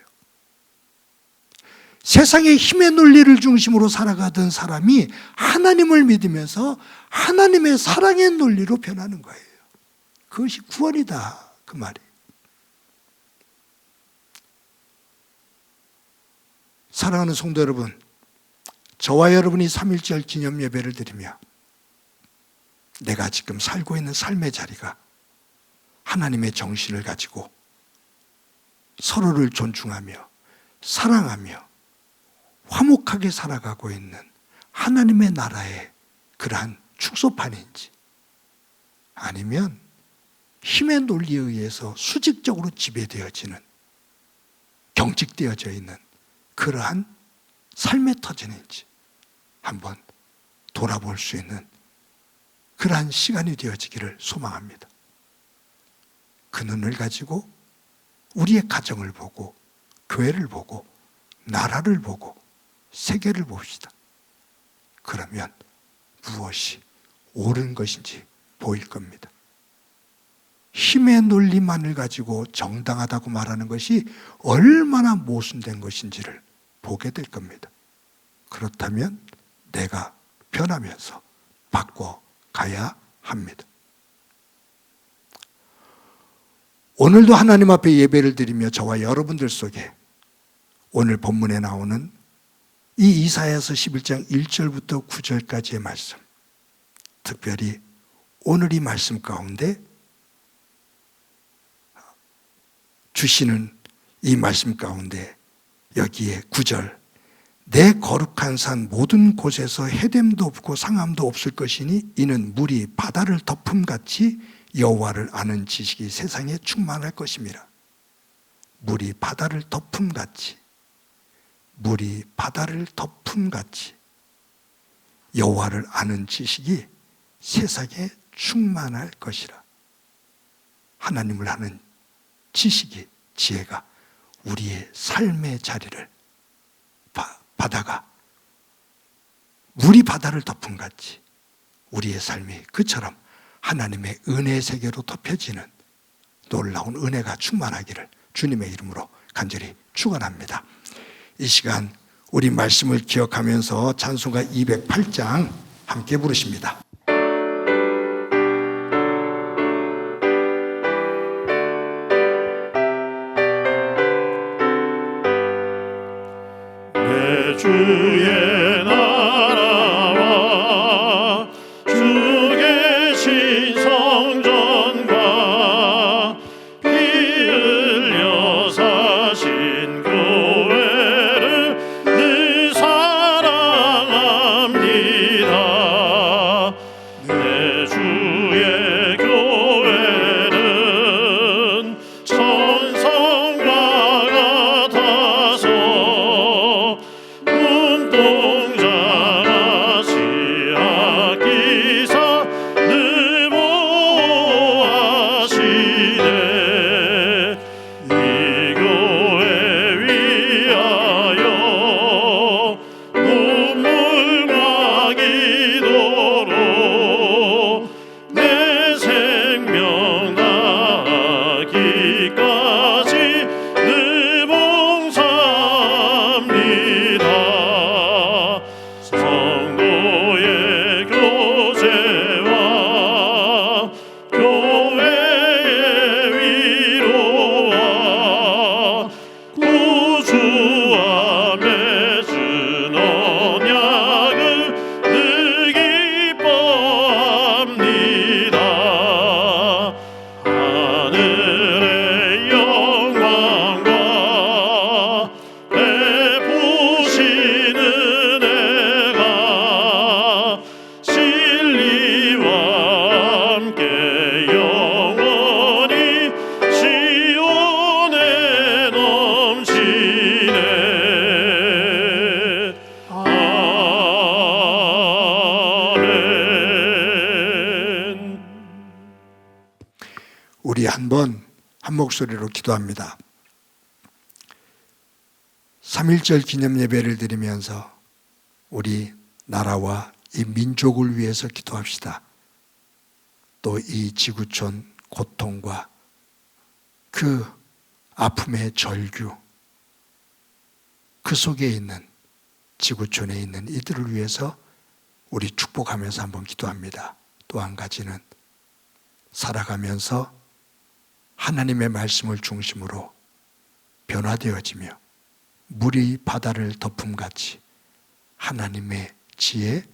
세상의 힘의 논리를 중심으로 살아가던 사람이 하나님을 믿으면서 하나님의 사랑의 논리로 변하는 거예요. 그것이 구원이다 그 말이에요. 사랑하는 성도 여러분, 저와 여러분이 3.1절 기념 예배를 드리며 내가 지금 살고 있는 삶의 자리가 하나님의 정신을 가지고 서로를 존중하며 사랑하며 화목하게 살아가고 있는 하나님의 나라의 그러한 축소판인지, 아니면 힘의 논리에 의해서 수직적으로 지배되어지는, 경직되어져 있는 그러한 삶의 터전인지 한번 돌아볼 수 있는 그러한 시간이 되어지기를 소망합니다. 그 눈을 가지고 우리의 가정을 보고, 교회를 보고, 나라를 보고, 세계를 봅시다. 그러면 무엇이 옳은 것인지 보일 겁니다. 힘의 논리만을 가지고 정당하다고 말하는 것이 얼마나 모순된 것인지를 보게 될 겁니다. 그렇다면 내가 변하면서 바꿔가야 합니다. 오늘도 하나님 앞에 예배를 드리며 저와 여러분들 속에 오늘 본문에 나오는 이 이사야서 11장 1절부터 9절까지의 말씀, 특별히 오늘 이 말씀 가운데 주시는 이 말씀 가운데 여기에 9절, 내 거룩한 산 모든 곳에서 해됨도 없고 상함도 없을 것이니 이는 물이 바다를 덮음같이 여호와를 아는 지식이 세상에 충만할 것임이라. 물이 바다를 덮음같이, 물이 바다를 덮음같이 여호와를 아는 지식이 세상에 충만할 것이라. 하나님을 아는 지식이, 지혜가 우리의 삶의 자리를 바다가 물이 바다를 덮음같이 우리의 삶이 그처럼 하나님의 은혜 세계로 덮여지는 놀라운 은혜가 충만하기를 주님의 이름으로 간절히 축원합니다. 이 시간 우리 말씀을 기억하면서 찬송가 208장 함께 부르십니다. 내 주의 나라와 주 계신 성전과 피 흘려 사신 교회를 늘 사랑합니다. 내 주의 교회는 천성과 같아서 눈동자같이 아끼사 늘 보호하시네. 이 교회 위하여 눈물과 기도로 내 생명 다하기까지 늘 봉사합니다. 성도의 교제와 교회의 위로와 구주와 맺은 언약을 늘 기뻐합니다. 하늘의 영광과 베푸신 은혜가 진리와 함께 영원히 시온에 넘치네. 아멘. 우리 한번 한 목소리로 기도합니다. 3.1절 기념 예배를 드리면서 우리 나라와 이 민족을 위해서 기도합시다. 또 이 지구촌 고통과 그 아픔의 절규, 그 속에 있는 지구촌에 있는 이들을 위해서 우리 축복하면서 한번 기도합니다. 또 한 가지는 살아가면서 하나님의 말씀을 중심으로 변화되어지며 물이 바다를 덮음같이 하나님의 지혜,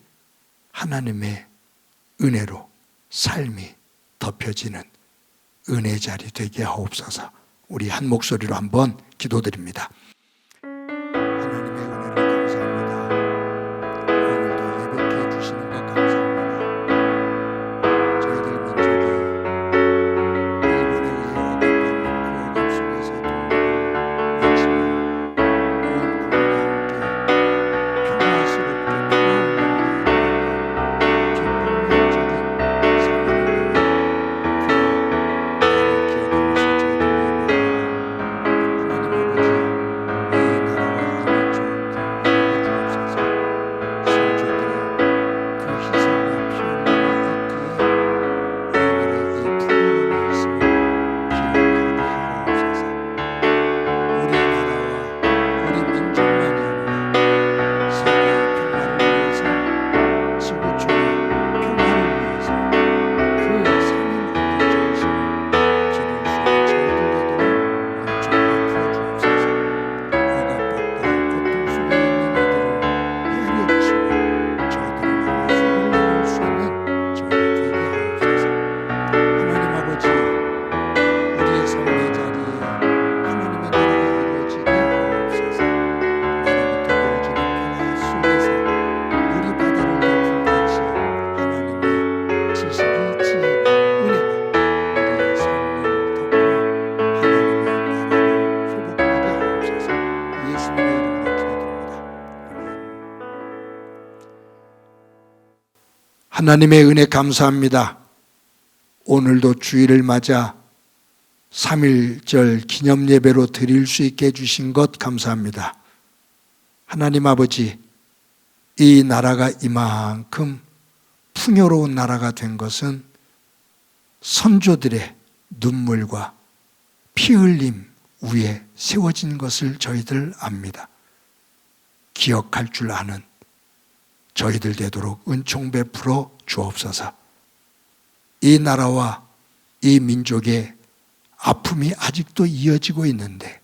하나님의 은혜로 삶이 덮여지는 은혜 자리 되게 하옵소서. 우리 한 목소리로 한번 기도드립니다. 하나님의 은혜를 감사합니다. 오늘도 예배케 해주시는 것 감사합니다. 저희들 민족이 일본에 의해 억압받는 그 억압 속에서 동물을 외치며 온 국민과 함께 평화스럽게 평화를 비폭력적인 상황을 위해 그 나를 기억하면서 저희들 예배합니다. 하나님 아버지, 하나님의 은혜 감사합니다. 오늘도 주일을 맞아 3.1절 기념 예배로 드릴 수 있게 해주신 것 감사합니다. 하나님 아버지, 이 나라가 이만큼 풍요로운 나라가 된 것은 선조들의 눈물과 피 흘림 위에 세워진 것을 저희들 압니다. 기억할 줄 아는 저희들 되도록 은총 베풀어 주옵소서. 이 나라와 이 민족의 아픔이 아직도 이어지고 있는데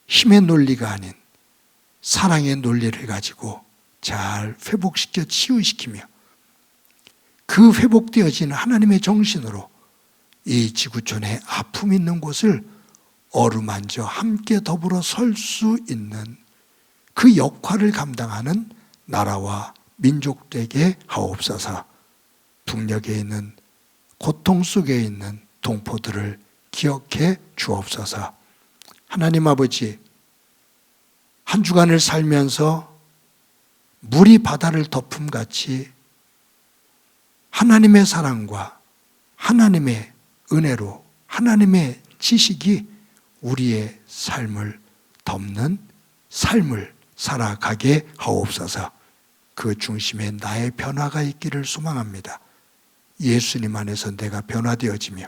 힘의 논리가 아닌 사랑의 논리를 가지고 잘 회복시켜 치유시키며 그 회복되어지는 하나님의 정신으로 이 지구촌에 아픔 있는 곳을 어루만져 함께 더불어 설 수 있는 그 역할을 감당하는 나라와 민족 되게 하옵소서. 북녘에 있는 고통 속에 있는 동포들을 기억해 주옵소서. 하나님 아버지, 한 주간을 살면서 물이 바다를 덮음같이 하나님의 사랑과 하나님의 은혜로 하나님의 지식이 우리의 삶을 덮는 삶을 살아가게 하옵소서. 그 중심에 나의 변화가 있기를 소망합니다. 예수님 안에서 내가 변화되어지며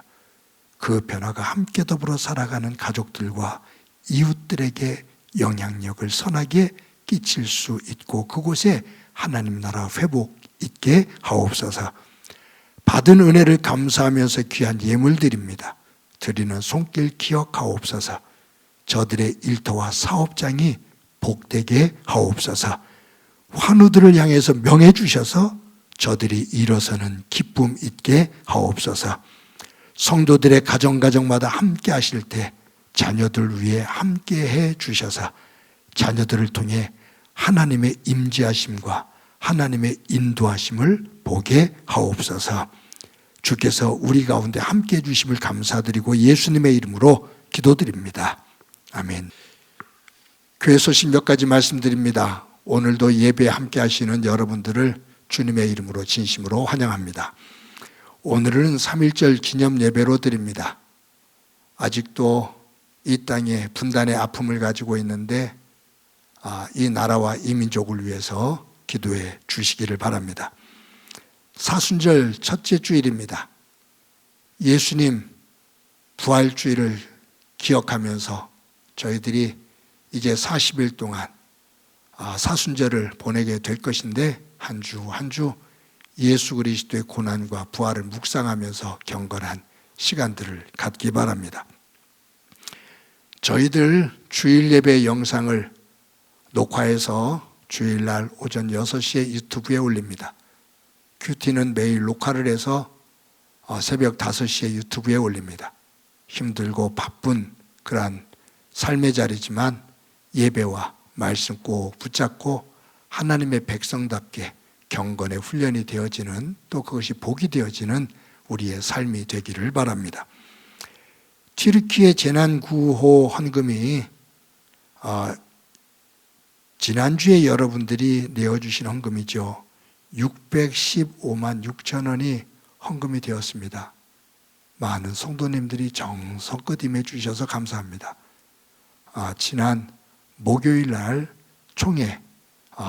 그 변화가 함께 더불어 살아가는 가족들과 이웃들에게 영향력을 선하게 끼칠 수 있고 그곳에 하나님 나라 회복 있게 하옵소서. 받은 은혜를 감사하면서 귀한 예물 드립니다. 드리는 손길 기억하옵소서. 저들의 일터와 사업장이 복되게 하옵소서. 환우들을 향해서 명해 주셔서 저들이 일어서는 기쁨 있게 하옵소서. 성도들의 가정마다 함께 하실 때 자녀들 위해 함께 해 주셔서 자녀들을 통해 하나님의 임재하심과 하나님의 인도하심을 보게 하옵소서. 주께서 우리 가운데 함께 해 주심을 감사드리고 예수님의 이름으로 기도드립니다. 아멘. 교회 소식 몇 가지 말씀드립니다. 오늘도 예배에 함께 하시는 여러분들을 주님의 이름으로 진심으로 환영합니다. 오늘은 3.1절 기념 예배로 드립니다. 아직도 이 땅에 분단의 아픔을 가지고 있는데 이 나라와 이 민족을 위해서 기도해 주시기를 바랍니다. 사순절 첫째 주일입니다. 예수님 부활주일을 기억하면서 저희들이 이제 40일 동안 사순절을 보내게 될 것인데 한 주 한 주 예수 그리스도의 고난과 부활을 묵상하면서 경건한 시간들을 갖기 바랍니다. 저희들 주일 예배 영상을 녹화해서 주일날 오전 6시에 유튜브에 올립니다. 큐티는 매일 녹화를 해서 새벽 5시에 유튜브에 올립니다. 힘들고 바쁜 그러한 삶의 자리지만 예배와 말씀 꼭 붙잡고 하나님의 백성답게 경건의 훈련이 되어지는 또 그것이 복이 되어지는 우리의 삶이 되기를 바랍니다. 튀르키예 재난구호 헌금이 지난주에 여러분들이 내어주신 헌금이죠. 615만 6천 원이 헌금이 되었습니다. 많은 성도님들이 정성껏 임해 주셔서 감사합니다. 지난 목요일 날 총회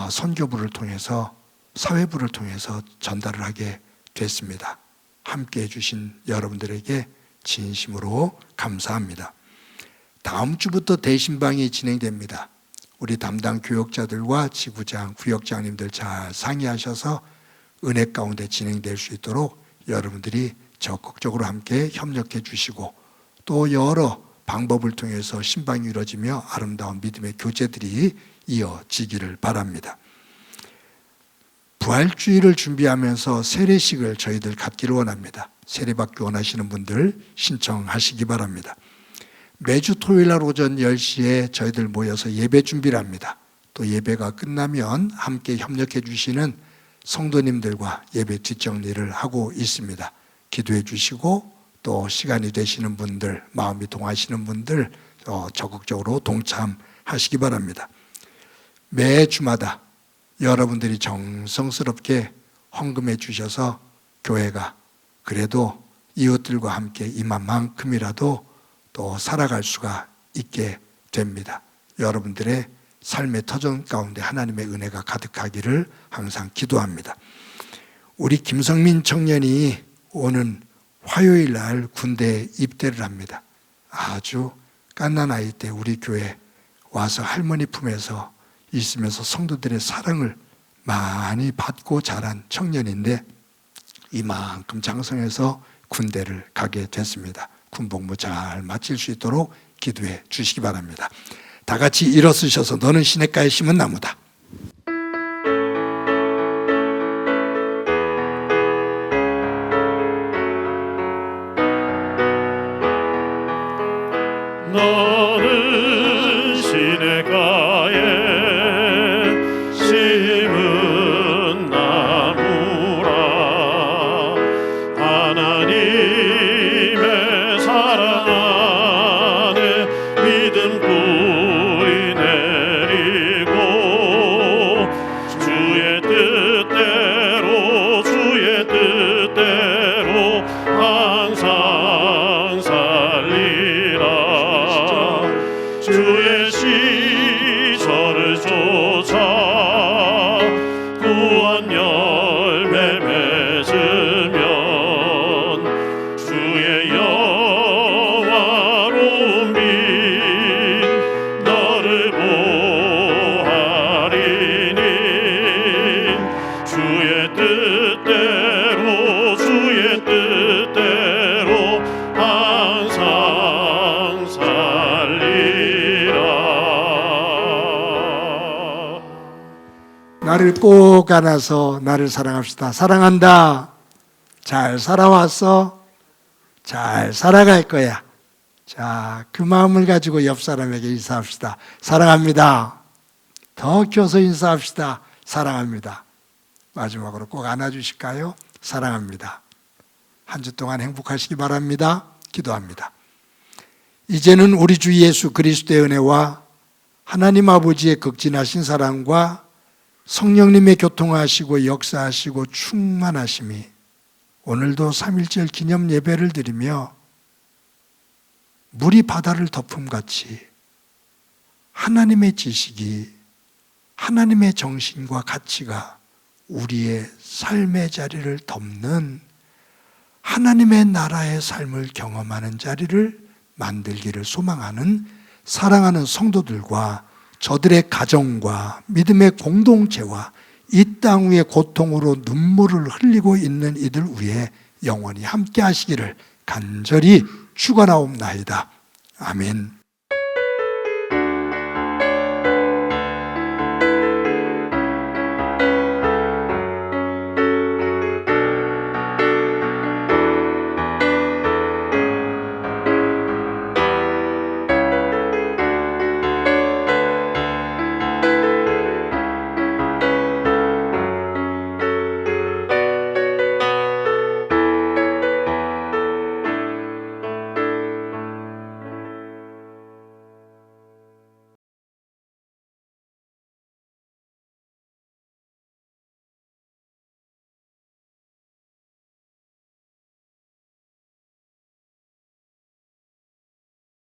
선교부를 통해서 사회부를 통해서 전달을 하게 됐습니다. 함께해 주신 여러분들에게 진심으로 감사합니다. 다음 주부터 대신방이 진행됩니다. 우리 담당 교역자들과 지구장, 구역장님들 잘 상의하셔서 은혜 가운데 진행될 수 있도록 여러분들이 적극적으로 함께 협력해 주시고 또 여러 방법을 통해서 신방이 이루어지며 아름다운 믿음의 교제들이 이어지기를 바랍니다. 부활주일을 준비하면서 세례식을 저희들 갖기를 원합니다. 세례받기 원하시는 분들 신청하시기 바랍니다. 매주 토요일날 오전 10시에 저희들 모여서 예배 준비를 합니다. 또 예배가 끝나면 함께 협력해 주시는 성도님들과 예배 뒷정리를 하고 있습니다. 기도해 주시고 또 시간이 되시는 분들, 마음이 동하시는 분들 적극적으로 동참하시기 바랍니다. 매 주마다 여러분들이 정성스럽게 헌금해 주셔서 교회가 그래도 이웃들과 함께 이만큼이라도 또 살아갈 수가 있게 됩니다. 여러분들의 삶의 터전 가운데 하나님의 은혜가 가득하기를 항상 기도합니다. 우리 김성민 청년이 오는 화요일 날 군대에 입대를 합니다. 아주 갓난 아이 때 우리 교회 와서 할머니 품에서 있으면서 성도들의 사랑을 많이 받고 자란 청년인데 이만큼 장성해서 군대를 가게 됐습니다. 군복무 잘 마칠 수 있도록 기도해 주시기 바랍니다. 다 같이 일어서셔서 너는 시냇가에 심은 나무다. 너는 시냇가에 심은 나무라. 하나님의 사랑 안에 믿음 뿌리 내리고 주의 뜻대로 항상 살리라. 주의 시절을 쫓아 구원 열매 맺으면 주의 영화로운 빛 너를 보하리니. 주의 뜻대로 항상 살리라. 나를 꼭 안아서 나를 사랑합시다. 사랑한다. 잘 살아왔어. 잘 살아갈 거야. 자, 그 마음을 가지고 옆 사람에게 인사합시다. 사랑합니다. 더 켜서 인사합시다. 사랑합니다. 마지막으로 꼭 안아주실까요? 사랑합니다. 한 주 동안 행복하시기 바랍니다. 기도합니다. 이제는 우리 주 예수 그리스도의 은혜와 하나님 아버지의 극진하신 사랑과 성령님의 교통하시고 역사하시고 충만하심이 오늘도 3.1절 기념 예배를 드리며 물이 바다를 덮음같이 하나님의 지식이, 하나님의 정신과 가치가 우리의 삶의 자리를 덮는 하나님의 나라의 삶을 경험하는 자리를 만들기를 소망하는 사랑하는 성도들과 저들의 가정과 믿음의 공동체와 이 땅 위에 고통으로 눈물을 흘리고 있는 이들 위에 영원히 함께 하시기를 간절히 축원하옵나이다. 아멘.